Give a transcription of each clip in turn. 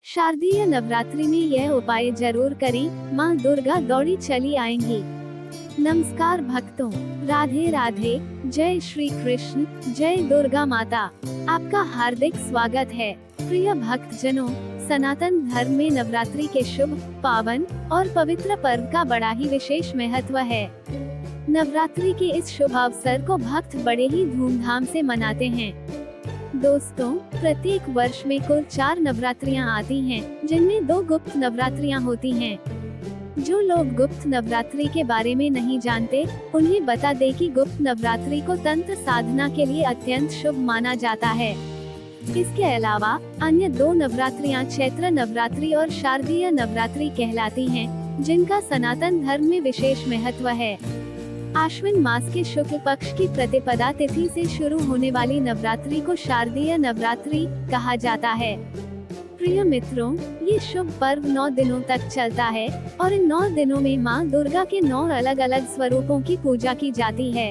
शारदीय नवरात्रि में यह उपाय जरूर करें, माँ दुर्गा दौड़ी चली आएंगी। नमस्कार भक्तों, राधे राधे, जय श्री कृष्ण, जय दुर्गा माता। आपका हार्दिक स्वागत है। प्रिय भक्तजनों, सनातन धर्म में नवरात्रि के शुभ, पावन और पवित्र पर्व का बड़ा ही विशेष महत्व है। नवरात्रि के इस शुभ अवसर को भक्त बड़े ही धूमधाम से मनाते हैं। दोस्तों, प्रत्येक वर्ष में कुल 4 नवरात्रियां आती हैं, जिनमें 2 गुप्त नवरात्रियां होती हैं। जो लोग गुप्त नवरात्रि के बारे में नहीं जानते, उन्हें बता दें कि गुप्त नवरात्रि को तंत्र साधना के लिए अत्यंत शुभ माना जाता है। इसके अलावा अन्य 2 नवरात्रियां चैत्र नवरात्रि और शारदीय नवरात्रि कहलाती हैं, जिनका सनातन धर्म में विशेष महत्व है। आश्विन मास के शुक्ल पक्ष की प्रतिपदा तिथि से शुरू होने वाली नवरात्रि को शारदीय नवरात्रि कहा जाता है। प्रिय मित्रों, ये शुभ पर्व 9 दिनों तक चलता है और इन 9 दिनों में माँ दुर्गा के 9 अलग अलग स्वरूपों की पूजा की जाती है।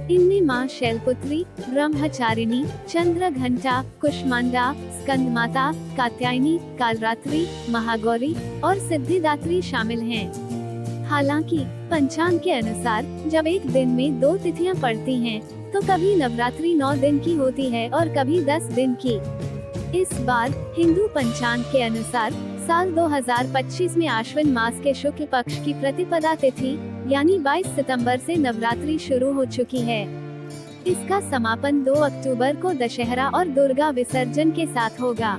इनमें माँ शैलपुत्री, ब्रह्मचारिणी, चंद्रघंटा, कुष्मांडा, स्कंदमाता, कात्यायनी, कालरात्रि, महागौरी और सिद्धिदात्री शामिल हैं। हालांकि पंचांग के अनुसार जब एक दिन में 2 तिथियां पड़ती हैं, तो कभी नवरात्रि 9 दिन की होती है और कभी 10 दिन की। इस बार हिंदू पंचांग के अनुसार साल 2025 में आश्विन मास के शुक्ल पक्ष की प्रतिपदा तिथि यानी 22 सितंबर से नवरात्रि शुरू हो चुकी है। इसका समापन 2 अक्टूबर को दशहरा और दुर्गा विसर्जन के साथ होगा।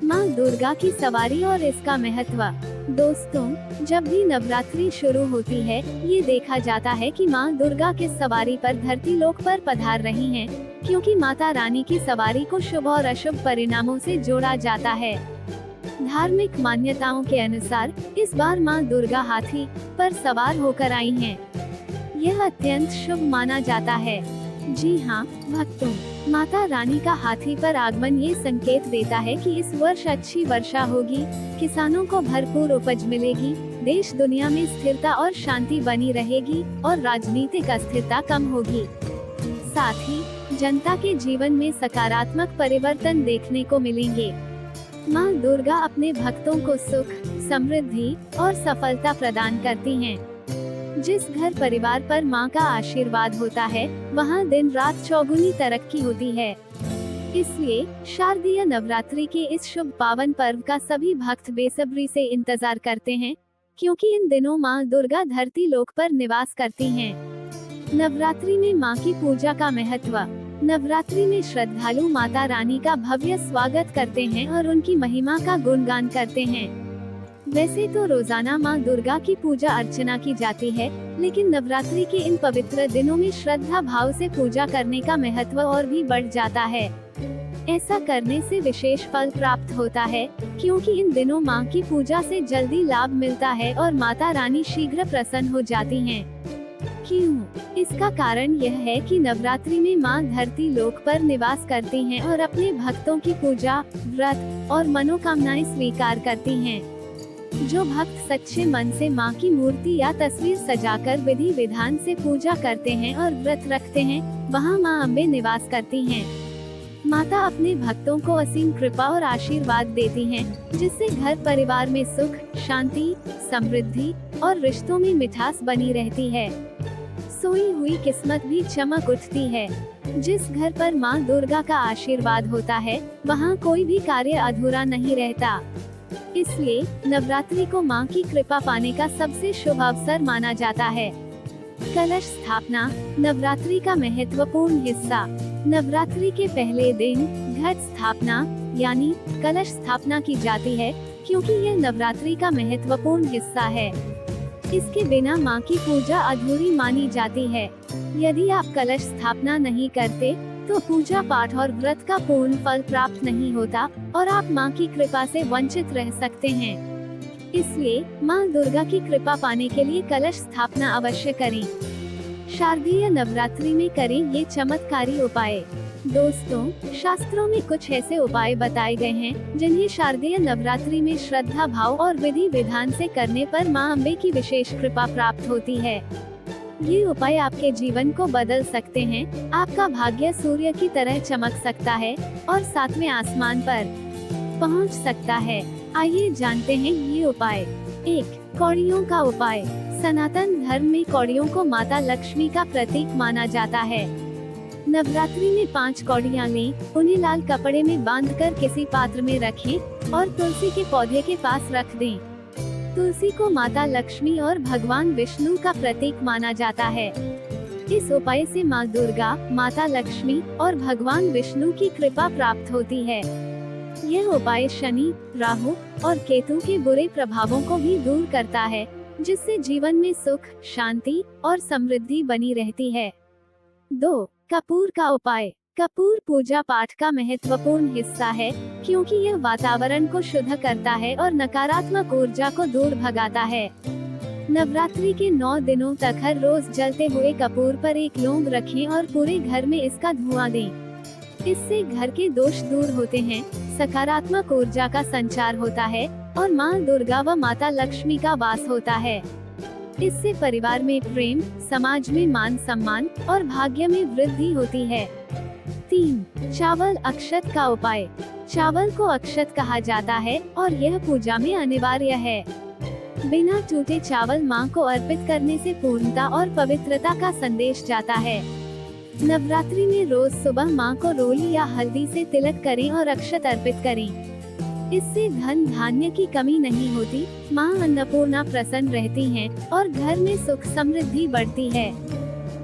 माँ दुर्गा की सवारी और इसका महत्व। दोस्तों, जब भी नवरात्रि शुरू होती है, ये देखा जाता है कि माँ दुर्गा किस सवारी पर धरती लोक पर पधार रही हैं, क्योंकि माता रानी की सवारी को शुभ और अशुभ परिणामों से जोड़ा जाता है। धार्मिक मान्यताओं के अनुसार इस बार माँ दुर्गा हाथी पर सवार होकर आई हैं। यह अत्यंत शुभ माना जाता है। जी हाँ भक्तों, माता रानी का हाथी पर आगमन ये संकेत देता है कि इस वर्ष अच्छी वर्षा होगी, किसानों को भरपूर उपज मिलेगी, देश दुनिया में स्थिरता और शांति बनी रहेगी और राजनीतिक अस्थिरता कम होगी। साथ ही जनता के जीवन में सकारात्मक परिवर्तन देखने को मिलेंगे। माँ दुर्गा अपने भक्तों को सुख, समृद्धि और सफलता प्रदान करती हैं। जिस घर परिवार पर माँ का आशीर्वाद होता है, वहाँ दिन रात चौगुनी तरक्की होती है। इसलिए शारदीय नवरात्रि के इस शुभ पावन पर्व का सभी भक्त बेसब्री से इंतजार करते हैं, क्योंकि इन दिनों माँ दुर्गा धरती लोक पर निवास करती हैं। नवरात्रि में माँ की पूजा का महत्व। नवरात्रि में श्रद्धालु माता रानी का भव्य स्वागत करते हैं और उनकी महिमा का गुणगान करते हैं। वैसे तो रोजाना माँ दुर्गा की पूजा अर्चना की जाती है, लेकिन नवरात्रि के इन पवित्र दिनों में श्रद्धा भाव से पूजा करने का महत्व और भी बढ़ जाता है। ऐसा करने से विशेष फल प्राप्त होता है, क्योंकि इन दिनों माँ की पूजा से जल्दी लाभ मिलता है और माता रानी शीघ्र प्रसन्न हो जाती हैं। क्यों? इसका कारण यह है कि नवरात्रि में माँ धरती लोक पर निवास करती हैं और अपने भक्तों की पूजा, व्रत और मनोकामनाएं स्वीकार करती हैं। जो भक्त सच्चे मन से माँ की मूर्ति या तस्वीर सजाकर विधि विधान से पूजा करते हैं और व्रत रखते हैं, वहाँ माँ अम्बे निवास करती हैं। माता अपने भक्तों को असीम कृपा और आशीर्वाद देती हैं, जिससे घर परिवार में सुख, शांति, समृद्धि और रिश्तों में मिठास बनी रहती है। सोई हुई किस्मत भी चमक उठती है। जिस घर पर माँ दुर्गा का आशीर्वाद होता है, वहाँ कोई भी कार्य अधूरा नहीं रहता। इसलिए नवरात्रि को माँ की कृपा पाने का सबसे शुभ अवसर माना जाता है। कलश स्थापना, नवरात्रि का महत्वपूर्ण हिस्सा। नवरात्रि के पहले दिन घट स्थापना यानी कलश स्थापना की जाती है, क्योंकि यह नवरात्रि का महत्वपूर्ण हिस्सा है। इसके बिना माँ की पूजा अधूरी मानी जाती है। यदि आप कलश स्थापना नहीं करते, तो पूजा पाठ और व्रत का पूर्ण फल प्राप्त नहीं होता और आप माँ की कृपा से वंचित रह सकते हैं। इसलिए माँ दुर्गा की कृपा पाने के लिए कलश स्थापना अवश्य करें। शारदीय नवरात्रि में करें ये चमत्कारी उपाय। दोस्तों, शास्त्रों में कुछ ऐसे उपाय बताए गए हैं, जिन्हें शारदीय नवरात्रि में श्रद्धा भाव और विधि विधान से करने पर माँ अम्बे की विशेष कृपा प्राप्त होती है। ये उपाय आपके जीवन को बदल सकते हैं। आपका भाग्य सूर्य की तरह चमक सकता है और 7वें आसमान पर पहुंच सकता है। आइए जानते हैं ये उपाय। 1. कौड़ियों का उपाय। सनातन धर्म में कौड़ियों को माता लक्ष्मी का प्रतीक माना जाता है। नवरात्रि में 5 कौड़ियाँ लें, उन्हें लाल कपड़े में बांधकर किसी पात्र में रखें और तुलसी के पौधे के पास रख दें। तुलसी को माता लक्ष्मी और भगवान विष्णु का प्रतीक माना जाता है। इस उपाय से माँ दुर्गा, माता लक्ष्मी और भगवान विष्णु की कृपा प्राप्त होती है। यह उपाय शनि, राहु और केतु के बुरे प्रभावों को भी दूर करता है, जिससे जीवन में सुख, शांति और समृद्धि बनी रहती है। 2. कपूर का उपाय। कपूर पूजा पाठ का महत्वपूर्ण हिस्सा है, क्योंकि यह वातावरण को शुद्ध करता है और नकारात्मक ऊर्जा को दूर भगाता है। नवरात्रि के 9 दिनों तक हर रोज जलते हुए कपूर पर एक लौंग रखें और पूरे घर में इसका धुआं दें। इससे घर के दोष दूर होते हैं, सकारात्मक ऊर्जा का संचार होता है और माँ दुर्गा व माता लक्ष्मी का वास होता है। इससे परिवार में प्रेम, समाज में मान सम्मान और भाग्य में वृद्धि होती है। 3. चावल अक्षत का उपाय। चावल को अक्षत कहा जाता है और यह पूजा में अनिवार्य है। बिना टूटे चावल माँ को अर्पित करने से पूर्णता और पवित्रता का संदेश जाता है। नवरात्रि में रोज सुबह माँ को रोली या हल्दी से तिलक करें और अक्षत अर्पित करें। इससे धन धान्य की कमी नहीं होती, माँ अन्नपूर्णा प्रसन्न रहती हैं और घर में सुख समृद्धि बढ़ती है।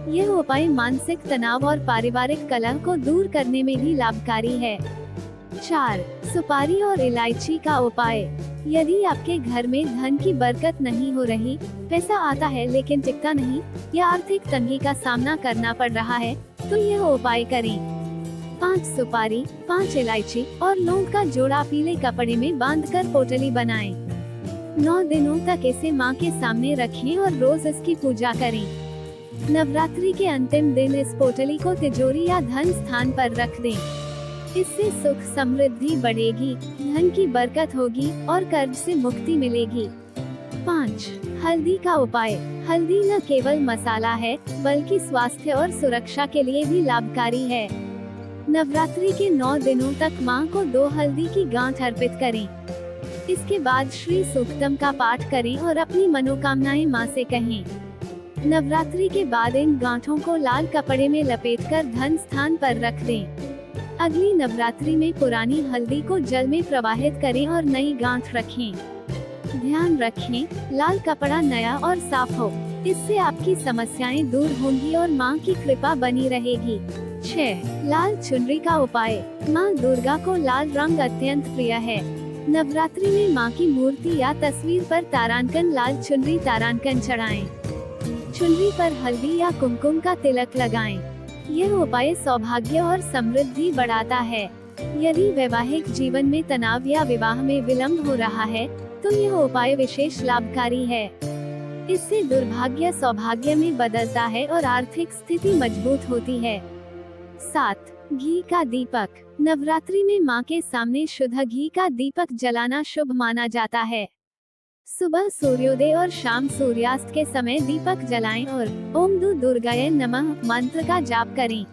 यह उपाय मानसिक तनाव और पारिवारिक कलह को दूर करने में भी लाभकारी है। 4. सुपारी और इलायची का उपाय। यदि आपके घर में धन की बरकत नहीं हो रही, पैसा आता है लेकिन टिकता नहीं, या आर्थिक तंगी का सामना करना पड़ रहा है, तो यह उपाय करें। 5 सुपारी, 5 इलायची और लौंग का जोड़ा पीले कपड़े में बांधकर पोटली बनाएं। 9 दिनों तक इसे माँ के सामने रखें और रोज इसकी पूजा करें। नवरात्रि के अंतिम दिन इस पोटली को तिजोरी या धन स्थान पर रख दें। इससे सुख समृद्धि बढ़ेगी, धन की बरकत होगी और कर्ज से मुक्ति मिलेगी। 5. हल्दी का उपाय। हल्दी न केवल मसाला है, बल्कि स्वास्थ्य और सुरक्षा के लिए भी लाभकारी है। नवरात्रि के 9 दिनों तक माँ को 2 हल्दी की गांठ अर्पित करें। इसके बाद श्री सूक्तम का पाठ करें और अपनी मनोकामनाएं माँ से कहें। नवरात्रि के बाद इन गांठों को लाल कपड़े में लपेटकर धन स्थान पर रख दें। अगली नवरात्रि में पुरानी हल्दी को जल में प्रवाहित करें और नई गांठ रखें। ध्यान रखें, लाल कपड़ा नया और साफ हो, इससे आपकी समस्याएं दूर होंगी और माँ की कृपा बनी रहेगी। 6. लाल चुनरी का उपाय। माँ दुर्गा को लाल रंग अत्यंत प्रिय है। नवरात्रि में माँ की मूर्ति या तस्वीर पर तारांकन लाल चुनरी तारांकन चढ़ाएं। चुनरी पर हल्दी या कुमकुम का तिलक लगाएं। यह उपाय सौभाग्य और समृद्धि बढ़ाता है। यदि वैवाहिक जीवन में तनाव या विवाह में विलंब हो रहा है, तो यह उपाय विशेष लाभकारी है। इससे दुर्भाग्य सौभाग्य में बदलता है और आर्थिक स्थिति मजबूत होती है। 7. घी का दीपक। नवरात्रि में माँ के सामने शुद्ध घी का दीपक जलाना शुभ माना जाता है। सुबह सूर्योदय और शाम सूर्यास्त के समय दीपक जलाएं और ओम दुर्गाय नमः मंत्र का जाप करें।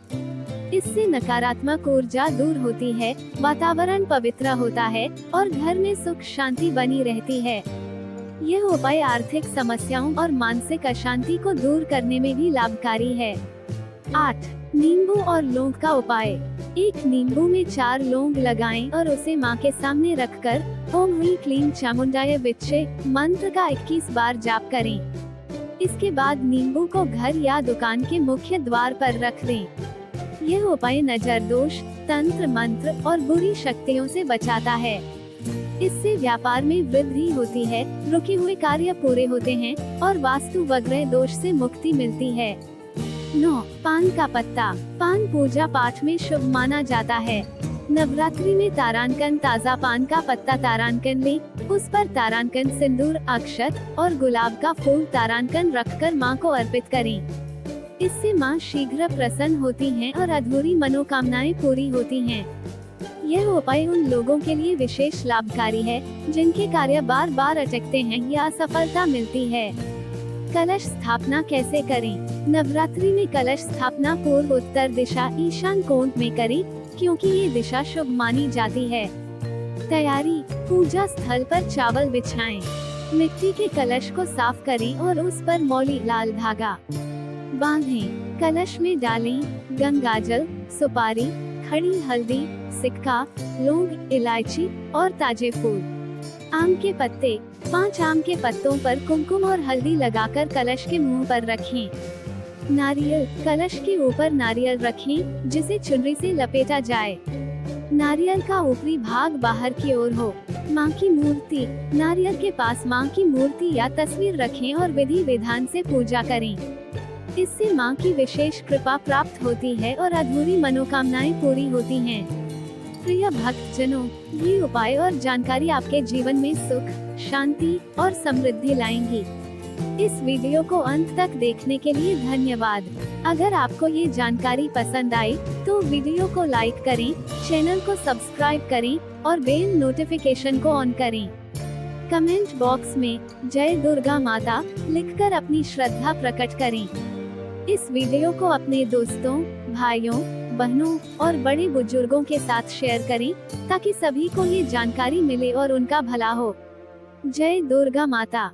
इससे नकारात्मक ऊर्जा दूर होती है, वातावरण पवित्र होता है और घर में सुख शांति बनी रहती है। यह उपाय आर्थिक समस्याओं और मानसिक अशांति को दूर करने में भी लाभकारी है। 8. नींबू और लौंग का उपाय। एक नींबू में 4 लौंग लगाएं और उसे माँ के सामने रखकर ओम ह्रीं क्लीं चामुंडाय विच्चे मंत्र का 21 बार जाप करें। इसके बाद नींबू को घर या दुकान के मुख्य द्वार पर रख दें। यह उपाय नजर दोष, तंत्र मंत्र और बुरी शक्तियों से बचाता है। इससे व्यापार में वृद्धि होती है, रुके हुए कार्य पूरे होते हैं और वास्तु वग्रह दोष से मुक्ति मिलती है। 9. पान का पत्ता। पान पूजा पाठ में शुभ माना जाता है। नवरात्रि में तारांकन ताजा पान का पत्ता तारांकन लें, उस पर तारांकन सिंदूर, अक्षत और गुलाब का फूल तारांकन रखकर माँ को अर्पित करें। इससे माँ शीघ्र प्रसन्न होती हैं और अधूरी मनोकामनाएं पूरी होती हैं। यह उपाय उन लोगों के लिए विशेष लाभकारी है जिनके कार्य बार बार अटकते हैं या असफलता मिलती है। कलश स्थापना कैसे करें? नवरात्रि में कलश स्थापना पूर्व उत्तर दिशा ईशान कोण में करें, क्योंकि ये दिशा शुभ मानी जाती है। तैयारी, पूजा स्थल पर चावल बिछाएं। मिट्टी के कलश को साफ करें और उस पर मौली लाल धागा बांधें। कलश में डालें गंगाजल, सुपारी, खड़ी हल्दी, सिक्का, लौंग, इलायची और ताजे फूल। आम के पत्ते, 5 आम के पत्तों पर कुमकुम और हल्दी लगाकर कलश के मुंह पर रखें। नारियल, कलश के ऊपर नारियल रखें जिसे चुनरी से लपेटा जाए। नारियल का ऊपरी भाग बाहर की ओर हो। माँ की मूर्ति, नारियल के पास माँ की मूर्ति या तस्वीर रखें और विधि विधान से पूजा करें। इससे माँ की विशेष कृपा प्राप्त होती है और अधूरी मनोकामनाएं पूरी होती हैं। प्रिय भक्तजनों, ये उपाय और जानकारी आपके जीवन में सुख, शांति और समृद्धि लाएंगी। इस वीडियो को अंत तक देखने के लिए धन्यवाद। अगर आपको ये जानकारी पसंद आई तो वीडियो को लाइक करें, चैनल को सब्सक्राइब करें और बेल नोटिफिकेशन को ऑन करें। कमेंट बॉक्स में जय दुर्गा माता लिखकर अपनी श्रद्धा प्रकट करें। इस वीडियो को अपने दोस्तों, भाइयों, बहनों और बड़े बुजुर्गों के साथ शेयर करें ताकि सभी को ये जानकारी मिले और उनका भला हो। जय दुर्गा माता।